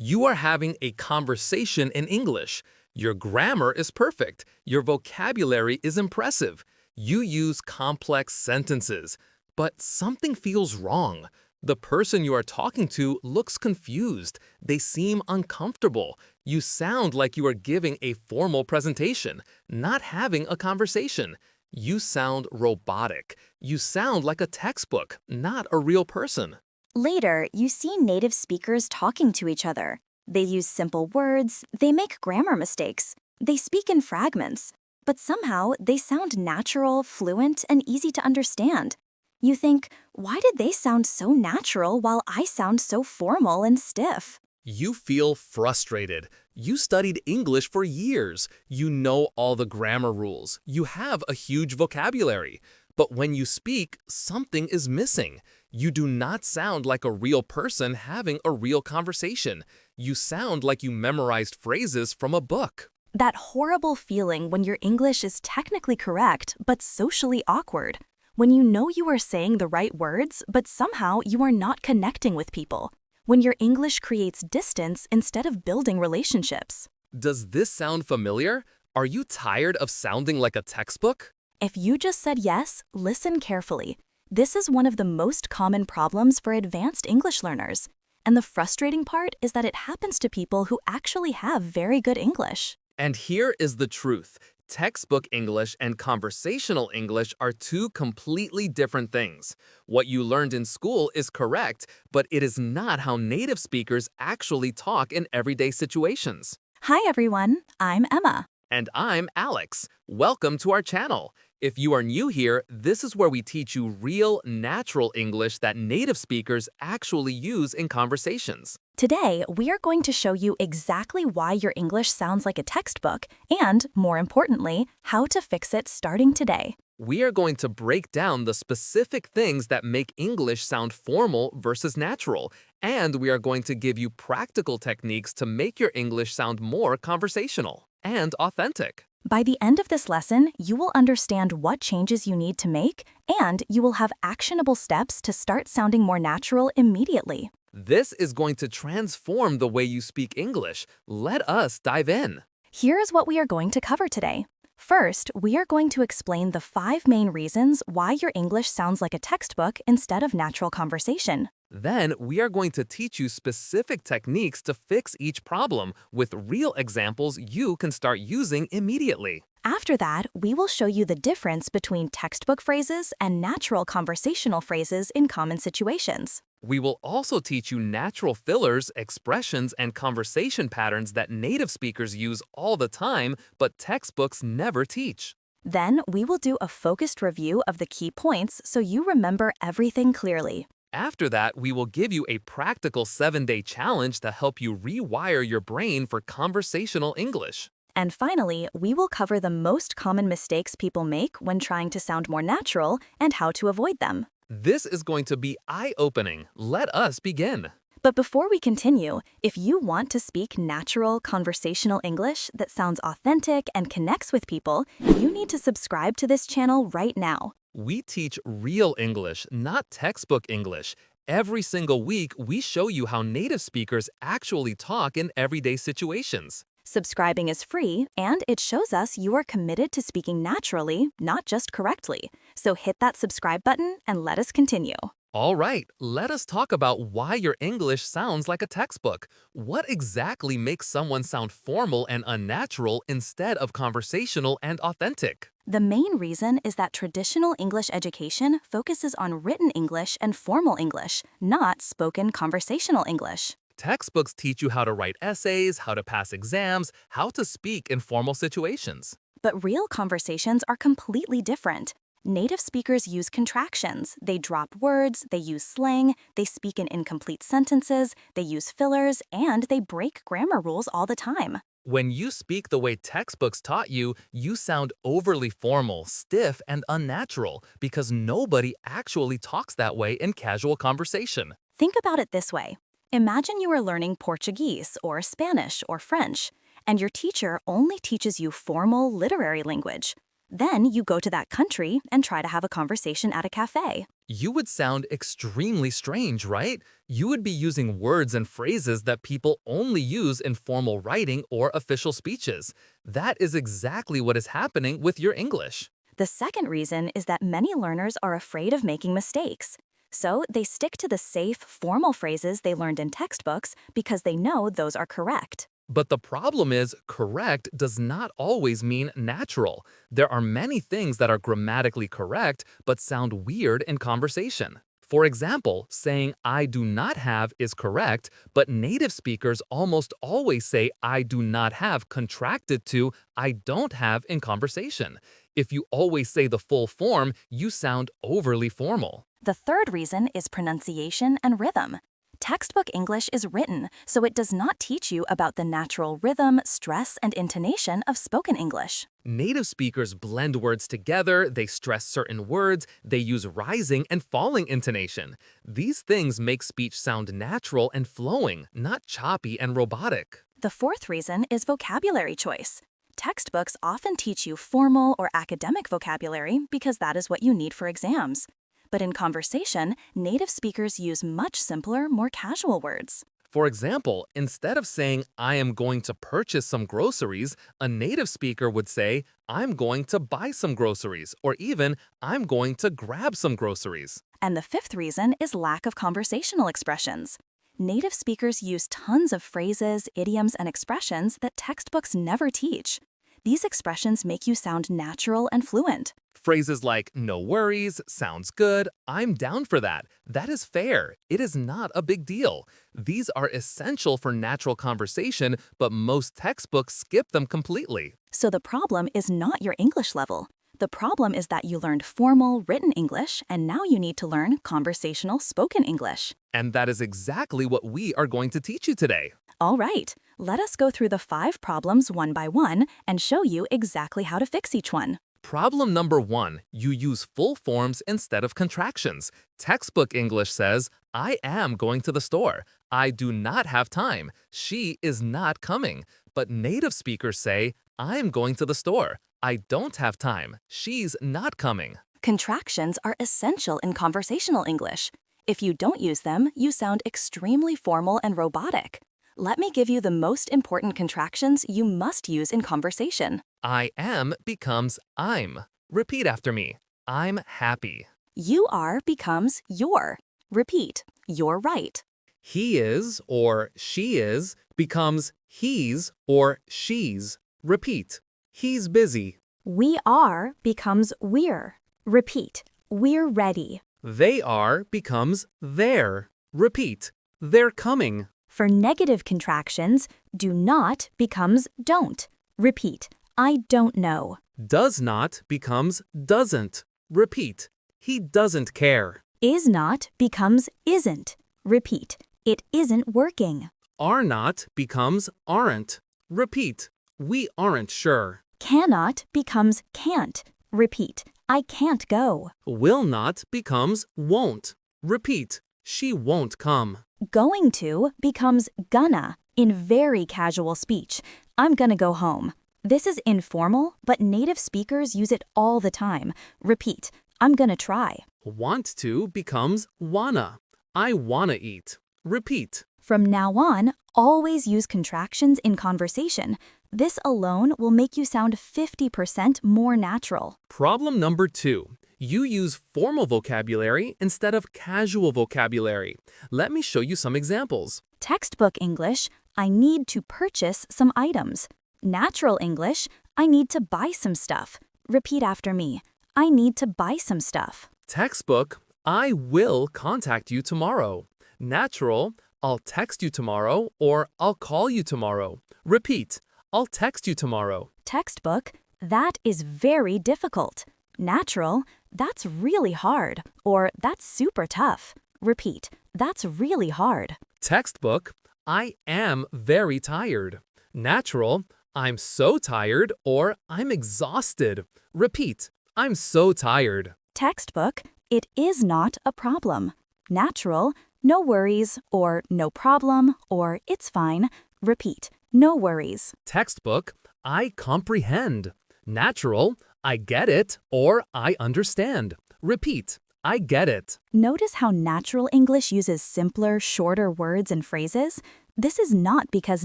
You are having a conversation in English. Your grammar is perfect. Your vocabulary is impressive. You use complex sentences. But something feels wrong. The person you are talking to looks confused. They seem uncomfortable. You sound like you are giving a formal presentation, not having a conversation. You sound robotic. You sound like a textbook, not a real person. Later, you see native speakers talking to each other. They use simple words, they make grammar mistakes, they speak in fragments, but somehow they sound natural, fluent, and easy to understand. You think, why did they sound so natural while I sound so formal and stiff? You feel frustrated. You studied English for years. You know all the grammar rules. You have a huge vocabulary. But when you speak, something is missing. You do not sound like a real person having a real conversation. You sound like you memorized phrases from a book. That horrible feeling when your English is technically correct but socially awkward. When you know you are saying the right words but somehow you are not connecting with people. When your English creates distance instead of building relationships. Does this sound familiar? Are you tired of sounding like a textbook? If you just said yes, listen carefully. This is one of the most common problems for advanced English learners. And the frustrating part is that it happens to people who actually have very good English. And here is the truth. Textbook English and conversational English are two completely different things. What you learned in school is correct, but it is not how native speakers actually talk in everyday situations. Hi everyone, I'm Emma. And I'm Alex. Welcome to our channel. If you are new here, this is where we teach you real, natural English that native speakers actually use in conversations. Today, we are going to show you exactly why your English sounds like a textbook and, more importantly, how to fix it starting today. We are going to break down the specific things that make English sound formal versus natural, and we are going to give you practical techniques to make your English sound more conversational and authentic. By the end of this lesson, you will understand what changes you need to make, and you will have actionable steps to start sounding more natural immediately. This is going to transform the way you speak English. Let us dive in. Here is what we are going to cover today. First, we are going to explain the 5 main reasons why your English sounds like a textbook instead of natural conversation. Then, we are going to teach you specific techniques to fix each problem with real examples you can start using immediately. After that, we will show you the difference between textbook phrases and natural conversational phrases in common situations. We will also teach you natural fillers, expressions, and conversation patterns that native speakers use all the time, but textbooks never teach. Then, we will do a focused review of the key points so you remember everything clearly. After that, we will give you a practical 7-day challenge to help you rewire your brain for conversational English. And finally, we will cover the most common mistakes people make when trying to sound more natural and how to avoid them. This is going to be eye-opening. Let us begin. But before we continue, if you want to speak natural, conversational English that sounds authentic and connects with people, you need to subscribe to this channel right now. We teach real English, not textbook English. Every single week, we show you how native speakers actually talk in everyday situations. Subscribing is free, and it shows us you are committed to speaking naturally, not just correctly. So hit that subscribe button and let us continue. All right, let us talk about why your English sounds like a textbook. What exactly makes someone sound formal and unnatural instead of conversational and authentic? The main reason is that traditional English education focuses on written English and formal English, not spoken conversational English. Textbooks teach you how to write essays, how to pass exams, how to speak in formal situations. But real conversations are completely different. Native speakers use contractions, they drop words, they use slang, they speak in incomplete sentences, they use fillers, and they break grammar rules all the time. When you speak the way textbooks taught you, you sound overly formal, stiff, and unnatural because nobody actually talks that way in casual conversation. Think about it this way. Imagine you are learning Portuguese or Spanish or French, and your teacher only teaches you formal literary language. Then you go to that country and try to have a conversation at a cafe. You would sound extremely strange, right? You would be using words and phrases that people only use in formal writing or official speeches. That is exactly what is happening with your English. The second reason is that many learners are afraid of making mistakes. So they stick to the safe, formal phrases they learned in textbooks because they know those are correct. But the problem is, correct does not always mean natural. There are many things that are grammatically correct but sound weird in conversation. For example, saying I do not have is correct, but native speakers almost always say I do not have contracted to I don't have in conversation. If you always say the full form, you sound overly formal. The third reason is pronunciation and rhythm. Textbook English is written, so it does not teach you about the natural rhythm, stress, and intonation of spoken English. Native speakers blend words together, they stress certain words, they use rising and falling intonation. These things make speech sound natural and flowing, not choppy and robotic. The fourth reason is vocabulary choice. Textbooks often teach you formal or academic vocabulary because that is what you need for exams. But in conversation, native speakers use much simpler, more casual words. For example, instead of saying, I am going to purchase some groceries, a native speaker would say, I'm going to buy some groceries, or even, I'm going to grab some groceries. And the fifth reason is lack of conversational expressions. Native speakers use tons of phrases, idioms, and expressions that textbooks never teach. These expressions make you sound natural and fluent. Phrases like, no worries, sounds good, I'm down for that, that is fair, it is not a big deal. These are essential for natural conversation, but most textbooks skip them completely. So the problem is not your English level. The problem is that you learned formal, written English, and now you need to learn conversational, spoken English. And that is exactly what we are going to teach you today. All right, let us go through the 5 problems one by one and show you exactly how to fix each one. Problem number 1, you use full forms instead of contractions. Textbook English says, I am going to the store. I do not have time. She is not coming. But native speakers say, I'm going to the store. I don't have time. She's not coming. Contractions are essential in conversational English. If you don't use them, you sound extremely formal and robotic. Let me give you the most important contractions you must use in conversation. I am becomes I'm. Repeat after me. I'm happy. You are becomes you're. Repeat, you're right. He is or she is becomes he's or she's. Repeat. He's busy. We are becomes we're. Repeat, we're ready. They are becomes they're. Repeat. They're coming. For negative contractions, do not becomes don't. Repeat, I don't know. Does not becomes doesn't. Repeat. He doesn't care. Is not becomes isn't. Repeat, it isn't working. Are not becomes aren't. Repeat. We aren't sure. Cannot becomes can't. Repeat, I can't go. Will not becomes won't. Repeat. She won't come. Going to becomes gonna in very casual speech. I'm gonna go home. This is informal, but native speakers use it all the time. Repeat, I'm gonna try. Want to becomes wanna. I wanna eat. Repeat. From now on, always use contractions in conversation. This alone will make you sound 50% more natural. Problem number 2. You use formal vocabulary instead of casual vocabulary. Let me show you some examples. Textbook English, I need to purchase some items. Natural English, I need to buy some stuff. Repeat after me. I need to buy some stuff. Textbook, I will contact you tomorrow. Natural, I'll text you tomorrow or I'll call you tomorrow. Repeat, I'll text you tomorrow. Textbook, that is very difficult. Natural, that's really hard, or that's super tough. Repeat, that's really hard. Textbook, I am very tired. Natural, I'm so tired or I'm exhausted. Repeat, I'm so tired. Textbook, it is not a problem. Natural, no worries, or no problem, or it's fine. Repeat, no worries. Textbook, I comprehend. Natural, I get it or I understand. Repeat, I get it. Notice how natural English uses simpler, shorter words and phrases? This is not because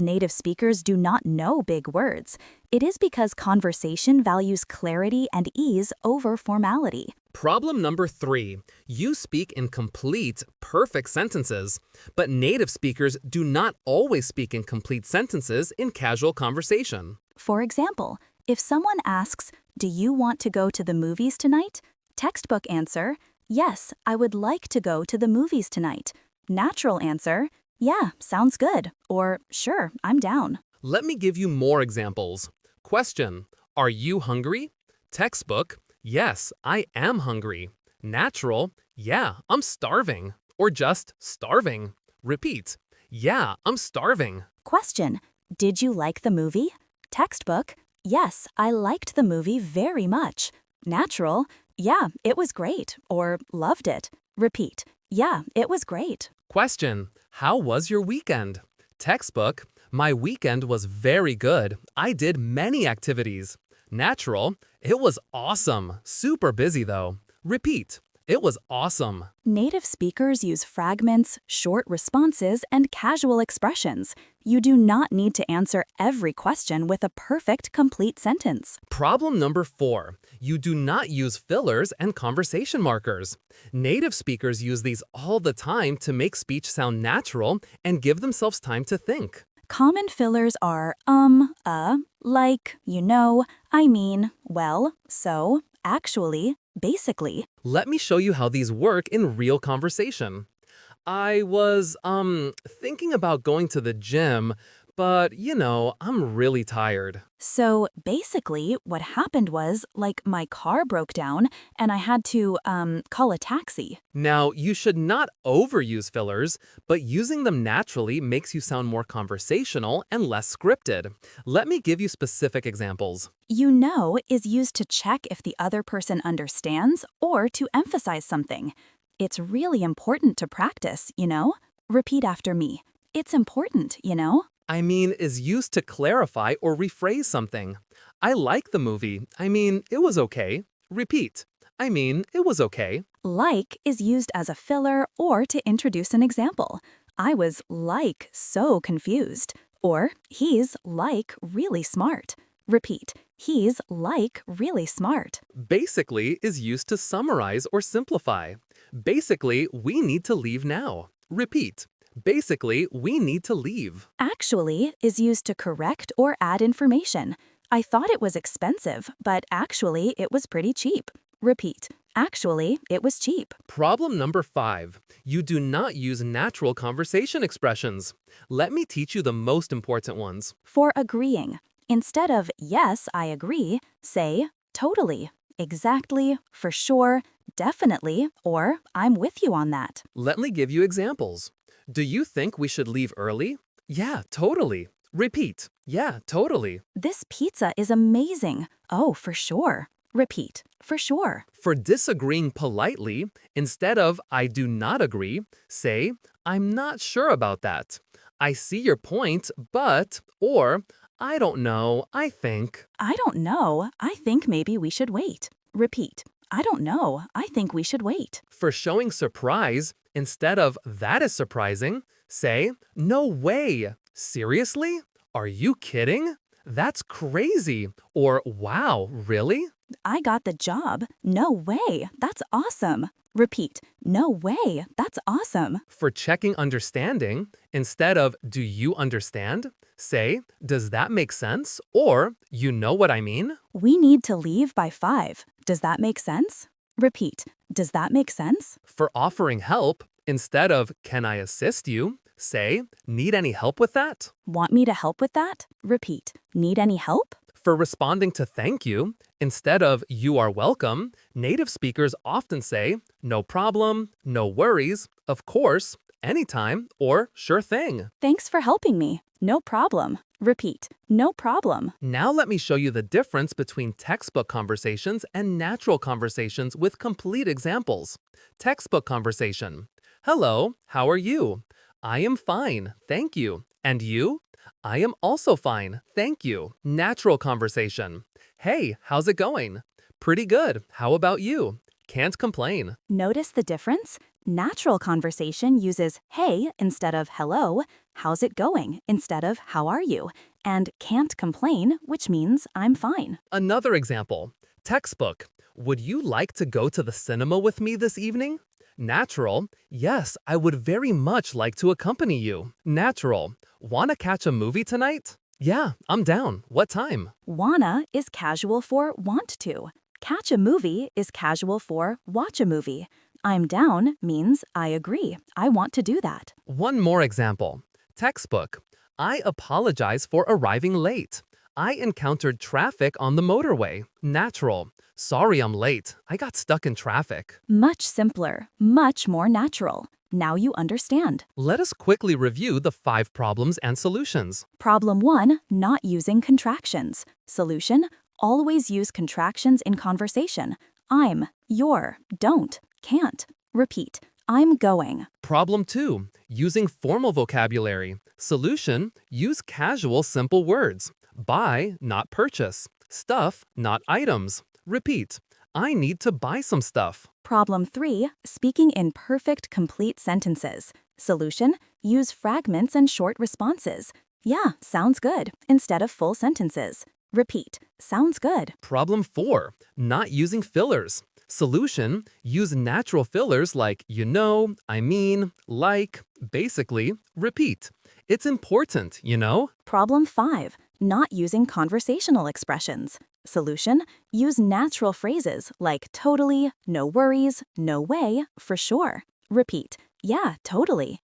native speakers do not know big words. It is because conversation values clarity and ease over formality. Problem number 3. You speak in complete, perfect sentences, but native speakers do not always speak in complete sentences in casual conversation. For example, if someone asks, "Do you want to go to the movies tonight?" Textbook answer, "Yes, I would like to go to the movies tonight." Natural answer, "Yeah, sounds good," or "Sure, I'm down." Let me give you more examples. Question, are you hungry? Textbook, yes, I am hungry. Natural, yeah, I'm starving. Or just starving. Repeat, yeah, I'm starving. Question, did you like the movie? Textbook, yes, I liked the movie very much. Natural, yeah, it was great, or loved it. Repeat, yeah, it was great. Question, how was your weekend? Textbook, my weekend was very good. I did many activities. Natural, it was awesome. Super busy though. Repeat, it was awesome. Native speakers use fragments, short responses, and casual expressions. You do not need to answer every question with a perfect, complete sentence. Problem number 4. You do not use fillers and conversation markers. Native speakers use these all the time to make speech sound natural and give themselves time to think. Common fillers are like, you know, I mean, well, so, actually, basically. Let me show you how these work in real conversation. I was, thinking about going to the gym, but, I'm really tired. So basically, what happened was, like, my car broke down and I had to, call a taxi. Now, you should not overuse fillers, but using them naturally makes you sound more conversational and less scripted. Let me give you specific examples. You know is used to check if the other person understands or to emphasize something. It's really important to practice, you know? Repeat after me. It's important, you know? I mean is used to clarify or rephrase something. I like the movie. I mean, it was okay. Repeat. I mean, it was okay. Like is used as a filler or to introduce an example. I was like so confused. Or he's like really smart. Repeat. He's like really smart. Basically is used to summarize or simplify. Basically, we need to leave now. Repeat. Basically, we need to leave. Actually is used to correct or add information. I thought it was expensive, but actually it was pretty cheap. Repeat. Actually, it was cheap. Problem number 5. You do not use natural conversation expressions. Let me teach you the most important ones. For agreeing, instead of yes, I agree, say totally, exactly, for sure, definitely, or I'm with you on that. Let me give you examples. Do you think we should leave early? Yeah, totally. Repeat. Yeah, totally. This pizza is amazing. Oh, for sure. Repeat. For sure. For disagreeing politely, instead of I do not agree, say I'm not sure about that. I see your point, but, or I don't know, I think. I don't know. I think maybe we should wait. Repeat. I don't know. I think we should wait. For showing surprise, instead of that is surprising, say no way. Seriously? Are you kidding? That's crazy. Or wow, really? I got the job. No way. That's awesome. Repeat. No way. That's awesome. For checking understanding, instead of do you understand, say does that make sense? Or you know what I mean? We need to leave by 5. Does that make sense? Repeat. Does that make sense? For offering help, instead of can I assist you, say need any help with that? Want me to help with that? Repeat. Need any help? For responding to thank you, instead of you are welcome, native speakers often say no problem, no worries, of course, anytime, or sure thing. Thanks for helping me. No problem. Repeat. No problem. Now let me show you the difference between textbook conversations and natural conversations with complete examples. Textbook conversation. Hello, how are you? I am fine, thank you. And you? I am also fine, thank you. Natural conversation. Hey, how's it going? Pretty good. How about you? Can't complain. Notice the difference? Natural conversation uses hey instead of hello, how's it going instead of how are you, and can't complain, which means I'm fine. Another example. Textbook. Would you like to go to the cinema with me this evening? Natural. Yes, I would very much like to accompany you. Natural. Wanna catch a movie tonight? Yeah, I'm down. What time? Wanna is casual for want to. Catch a movie is casual for watch a movie. I'm down means I agree. I want to do that. One more example. Textbook. I apologize for arriving late. I encountered traffic on the motorway. Natural. Sorry I'm late. I got stuck in traffic. Much simpler, much more natural. Now you understand. Let us quickly review the 5 problems and solutions. Problem 1, not using contractions. Solution, always use contractions in conversation. I'm, your, don't, can't. Repeat, I'm going. Problem 2, using formal vocabulary. Solution, use casual simple words. Buy, not purchase. Stuff, not items. Repeat, I need to buy some stuff. Problem 3, speaking in perfect, complete sentences. Solution, use fragments and short responses. Yeah, sounds good, instead of full sentences. Repeat, sounds good. Problem 4, not using fillers. Solution, use natural fillers like you know, I mean, like, basically. Repeat, it's important, you know? Problem 5, not using conversational expressions. Solution, use natural phrases like totally, no worries, no way, for sure. Repeat, yeah, totally.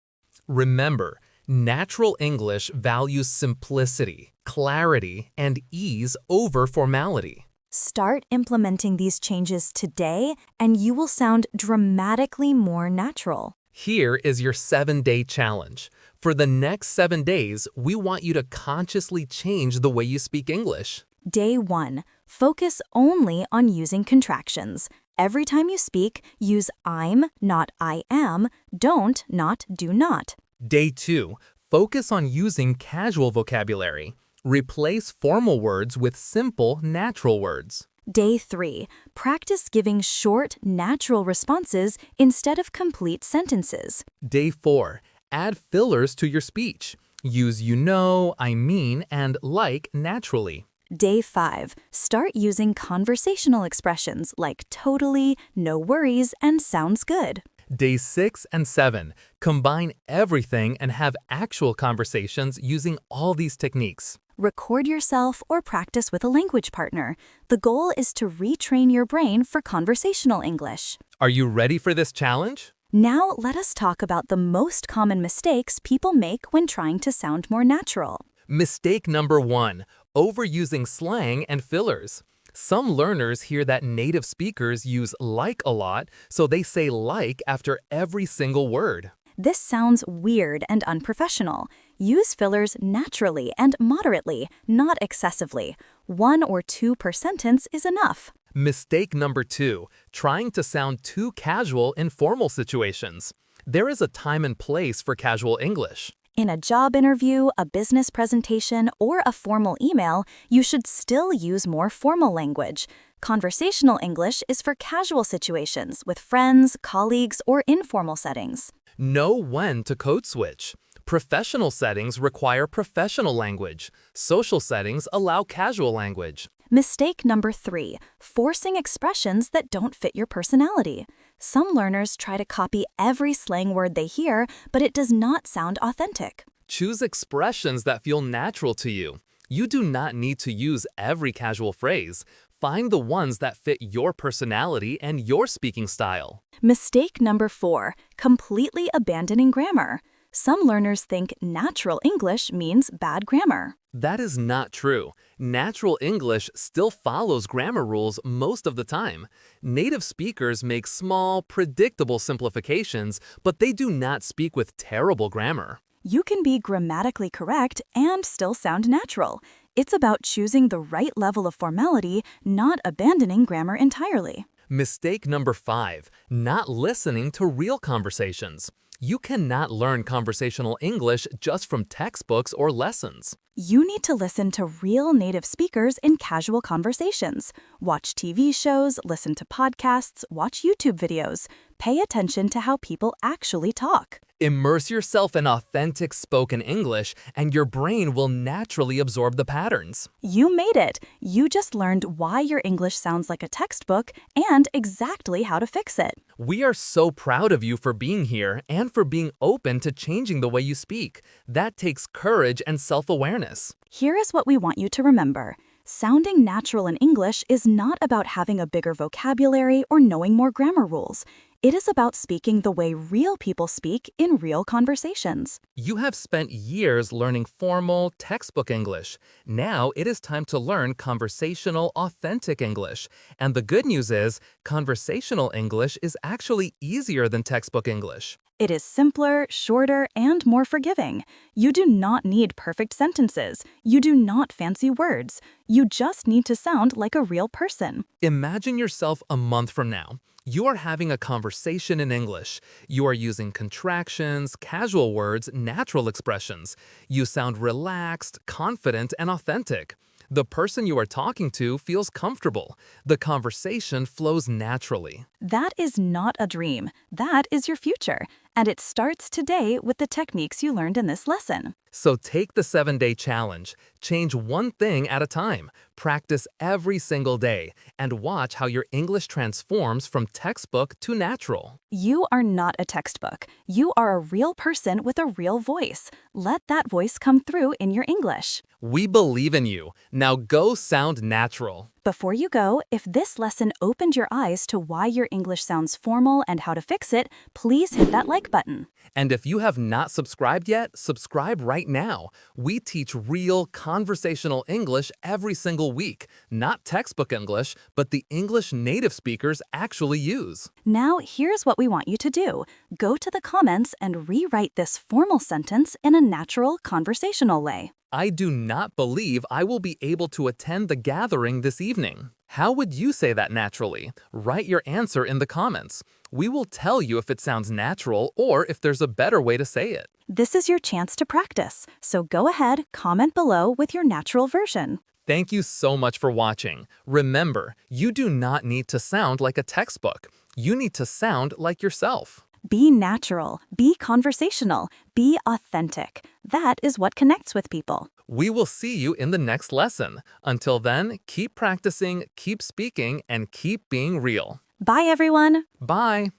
Remember, natural English values simplicity, clarity, and ease over formality. Start implementing these changes today, and you will sound dramatically more natural. Here is your 7-day challenge. For the next 7 days, we want you to consciously change the way you speak English. Day 1. Focus only on using contractions. Every time you speak, use I'm, not I am, don't, not do not. Day 2. Focus on using casual vocabulary. Replace formal words with simple, natural words. Day 3. Practice giving short, natural responses instead of complete sentences. Day 4. Add fillers to your speech. Use you know, I mean, and like naturally. Day 5. Start using conversational expressions like totally, no worries, and sounds good. Days 6 and 7. Combine everything and have actual conversations using all these techniques. Record yourself or practice with a language partner. The goal is to retrain your brain for conversational English. Are you ready for this challenge? Now let us talk about the most common mistakes people make when trying to sound more natural. Mistake number 1. Overusing slang and fillers. Some learners hear that native speakers use like a lot, so they say like after every single word. This sounds weird and unprofessional. Use fillers naturally and moderately, not excessively. 1 or 2 per sentence is enough. Mistake number 2. Trying to sound too casual in formal situations. There is a time and place for casual English. In a job interview, a business presentation, or a formal email, you should still use more formal language. Conversational English is for casual situations with friends, colleagues, or informal settings. Know when to code switch. Professional settings require professional language. Social settings allow casual language. Mistake number 3, forcing expressions that don't fit your personality. Some learners try to copy every slang word they hear, but it does not sound authentic. Choose expressions that feel natural to you. You do not need to use every casual phrase. Find the ones that fit your personality and your speaking style. Mistake number 4, completely abandoning grammar. Some learners think natural English means bad grammar. That is not true. Natural English still follows grammar rules most of the time. Native speakers make small, predictable simplifications, but they do not speak with terrible grammar. You can be grammatically correct and still sound natural. It's about choosing the right level of formality, not abandoning grammar entirely. Mistake number 5, not listening to real conversations. You cannot learn conversational English just from textbooks or lessons. You need to listen to real native speakers in casual conversations. Watch TV shows, listen to podcasts, watch YouTube videos. Pay attention to how people actually talk. Immerse yourself in authentic spoken English, and your brain will naturally absorb the patterns. You made it! You just learned why your English sounds like a textbook and exactly how to fix it. We are so proud of you for being here and for being open to changing the way you speak. That takes courage and self-awareness. Here is what we want you to remember. Sounding natural in English is not about having a bigger vocabulary or knowing more grammar rules. It is about speaking the way real people speak in real conversations. You have spent years learning formal, textbook English. Now it is time to learn conversational, authentic English. And the good news is, conversational English is actually easier than textbook English. It is simpler, shorter, and more forgiving. You do not need perfect sentences. You do not fancy words. You just need to sound like a real person. Imagine yourself a month from now. You are having a conversation in English. You are using contractions, casual words, natural expressions. You sound relaxed, confident, and authentic. The person you are talking to feels comfortable. The conversation flows naturally. That is not a dream. That is your future. And it starts today with the techniques you learned in this lesson. So take the 7-day challenge. Change one thing at a time. Practice every single day and watch how your English transforms from textbook to natural. You are not a textbook. You are a real person with a real voice. Let that voice come through in your English. We believe in you. Now go sound natural. Before you go, if this lesson opened your eyes to why your English sounds formal and how to fix it, please hit that like button. And if you have not subscribed yet, subscribe right now. We teach real conversational English every single week. Not textbook English, but the English native speakers actually use. Now, here's what we want you to do. Go to the comments and rewrite this formal sentence in a natural, conversational way. I do not believe I will be able to attend the gathering this evening. How would you say that naturally? Write your answer in the comments. We will tell you if it sounds natural or if there's a better way to say it. This is your chance to practice, so go ahead, comment below with your natural version. Thank you so much for watching. Remember, you do not need to sound like a textbook. You need to sound like yourself. Be natural, be conversational, be authentic. That is what connects with people. We will see you in the next lesson. Until then, keep practicing, keep speaking, and keep being real. Bye, everyone. Bye.